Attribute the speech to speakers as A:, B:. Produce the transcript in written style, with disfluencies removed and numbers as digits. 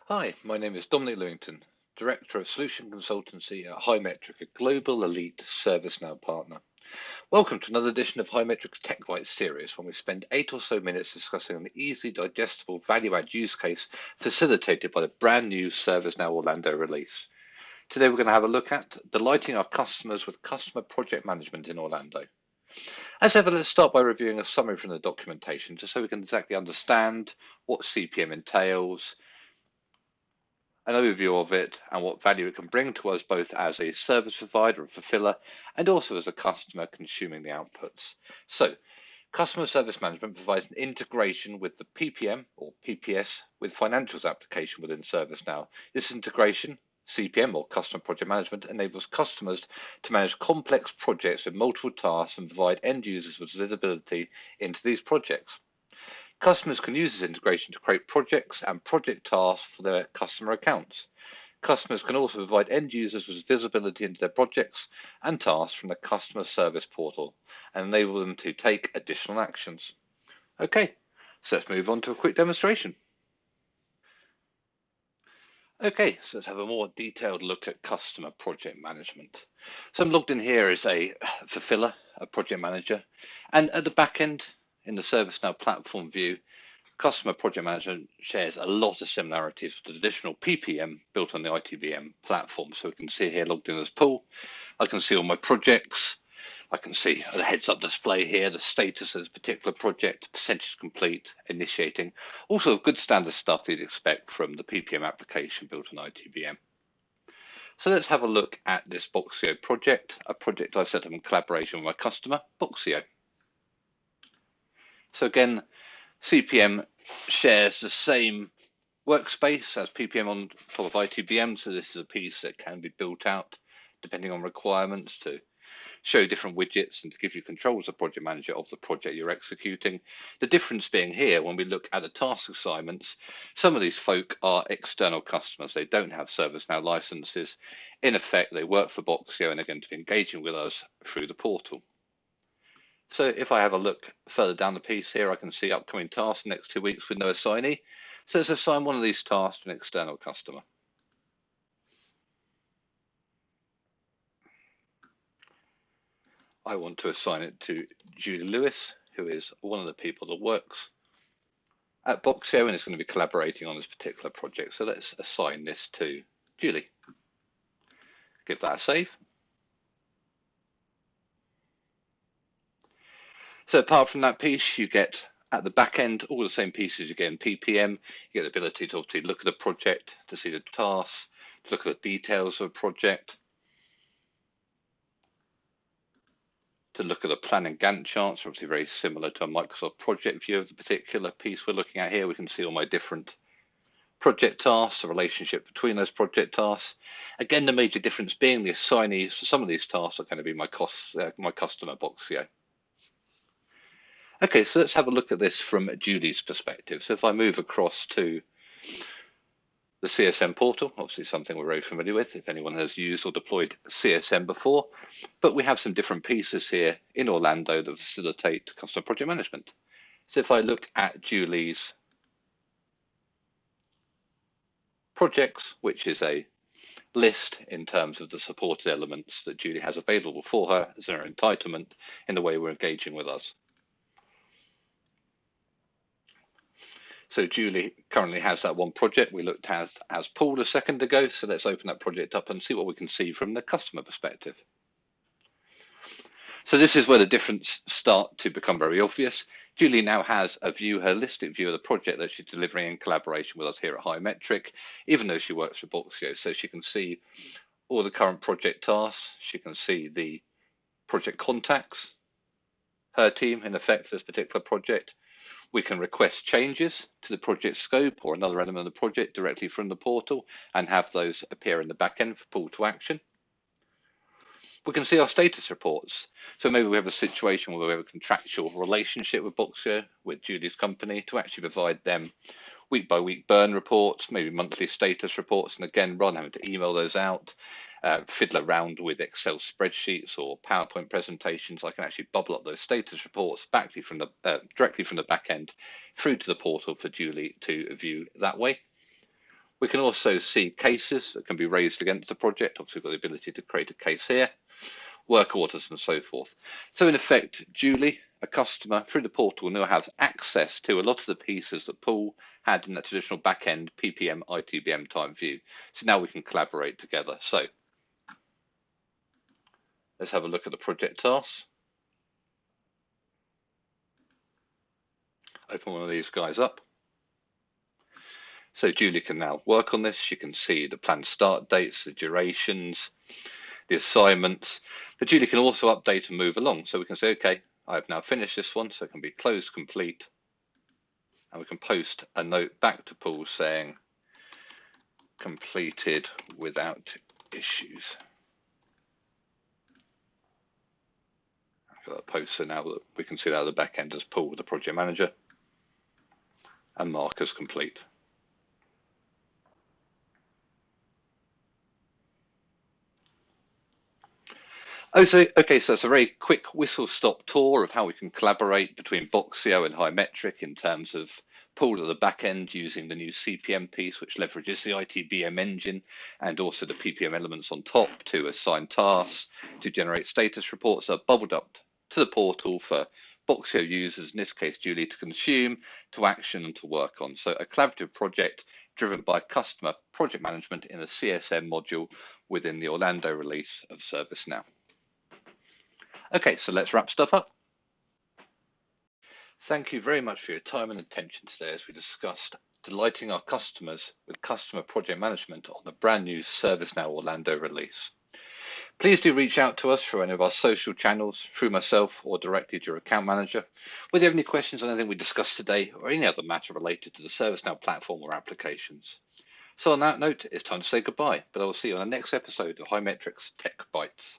A: Hi, my name is Dominic Lewington, Director of Solution Consultancy at Highmetric, a global elite ServiceNow partner. Welcome to another edition of Highmetric's Tech Byte series, when we spend 8 or so minutes discussing an easily digestible value-add use case facilitated by the brand new ServiceNow Orlando release. Today we're going to have a look at delighting our customers with customer project management in Orlando. As ever, let's start by reviewing a summary from the documentation, just so we can exactly understand what CPM entails, an overview of it, and what value it can bring to us both as a service provider and fulfiller, and also as a customer consuming the outputs. So, customer service management provides an integration with the PPM or PPS with financials application within ServiceNow. This integration, CPM or customer project management, enables customers to manage complex projects with multiple tasks and provide end users with visibility into these projects. Customers can use this integration to create projects and project tasks for their customer accounts. Customers can also provide end users with visibility into their projects and tasks from the customer service portal and enable them to take additional actions. Okay, so let's move on to a quick demonstration. Okay, so let's have a more detailed look at customer project management. So I'm logged in here as a fulfiller, a project manager, and at the back end, in the ServiceNow platform view, customer project management shares a lot of similarities with the traditional PPM built on the ITBM platform. So we can see here logged in as pool. I can see all my projects. I can see the heads-up display here, the status of this particular project, percentage complete, initiating. Also good standard stuff that you'd expect from the PPM application built on ITBM. So let's have a look at this Boxio project, a project I've set up in collaboration with my customer, Boxio. So again, CPM shares the same workspace as PPM on top of ITBM. So this is a piece that can be built out depending on requirements to show different widgets and to give you control as a project manager of the project you're executing. The difference being here, when we look at the task assignments, some of these folk are external customers. They don't have ServiceNow licenses. In effect, they work for Boxio and are going to be engaging with us through the portal. So if I have a look further down the piece here, I can see upcoming tasks next 2 weeks with no assignee. So let's assign one of these tasks to an external customer. I want to assign it to Julie Lewis, who is one of the people that works at Boxio and is going to be collaborating on this particular project. So let's assign this to Julie. Give that a save. So apart from that piece, you get at the back end all the same pieces you get in PPM. You get the ability to obviously look at the project, to see the tasks, to look at the details of a project, to look at the plan and Gantt charts, obviously very similar to a Microsoft project view of the particular piece we're looking at here. We can see all my different project tasks, the relationship between those project tasks. Again, the major difference being the assignees for some of these tasks are going to be my customer Boxio. Okay, so let's have a look at this from Julie's perspective. So if I move across to the CSM Portal, obviously something we're very familiar with if anyone has used or deployed CSM before, but we have some different pieces here in Orlando that facilitate customer project management. So if I look at Julie's projects, which is a list in terms of the supported elements that Julie has available for her as her entitlement in the way we're engaging with us. So Julie currently has that one project we looked at as pool a second ago. So let's open that project up and see what we can see from the customer perspective. So this is where the difference start to become very obvious. Julie now has a view, holistic view of the project that she's delivering in collaboration with us here at Highmetric, even though she works for Boxio. So she can see all the current project tasks. She can see the project contacts, her team in effect for this particular project. We can request changes to the project scope or another element of the project directly from the portal and have those appear in the back end for pull to action. We can see our status reports. So maybe we have a situation where we have a contractual relationship with Boxio, with Julie's company, to actually provide them week by week burn reports, maybe monthly status reports, and again, rather than having to email those out, fiddle around with Excel spreadsheets or PowerPoint presentations, I can actually bubble up those status reports directly from the back end through to the portal for Julie to view that way. We can also see cases that can be raised against the project. Obviously, we've got the ability to create a case here, work orders and so forth. So in effect, Julie, a customer through the portal, now has access to a lot of the pieces that Paul had in that traditional back-end PPM, ITBM type view. So now we can collaborate together. So let's have a look at the project tasks. Open one of these guys up. So Julie can now work on this. She can see the planned start dates, the durations, the assignments. But Julie can also update and move along. So we can say, okay, I've now finished this one, so it can be closed complete. And we can post a note back to Paul saying, completed without issues. I've got a post so now that we can see that at the back end as Paul, the project manager, and mark as complete. So it's a very quick whistle-stop tour of how we can collaborate between Boxio and Highmetric in terms of Paul at the back end using the new CPM piece, which leverages the ITBM engine and also the PPM elements on top to assign tasks, to generate status reports that are bubbled up to the portal for Boxio users, in this case Julie, to consume, to action and to work on. So a collaborative project driven by customer project management in a CSM module within the Orlando release of ServiceNow. Okay, so let's wrap stuff up. Thank you very much for your time and attention today as we discussed delighting our customers with customer project management on the brand new ServiceNow Orlando release. Please do reach out to us through any of our social channels, through myself or directly to your account manager, whether you have any questions on anything we discussed today or any other matter related to the ServiceNow platform or applications. So on that note, it's time to say goodbye, but I will see you on the next episode of Highmetric's Tech Bytes.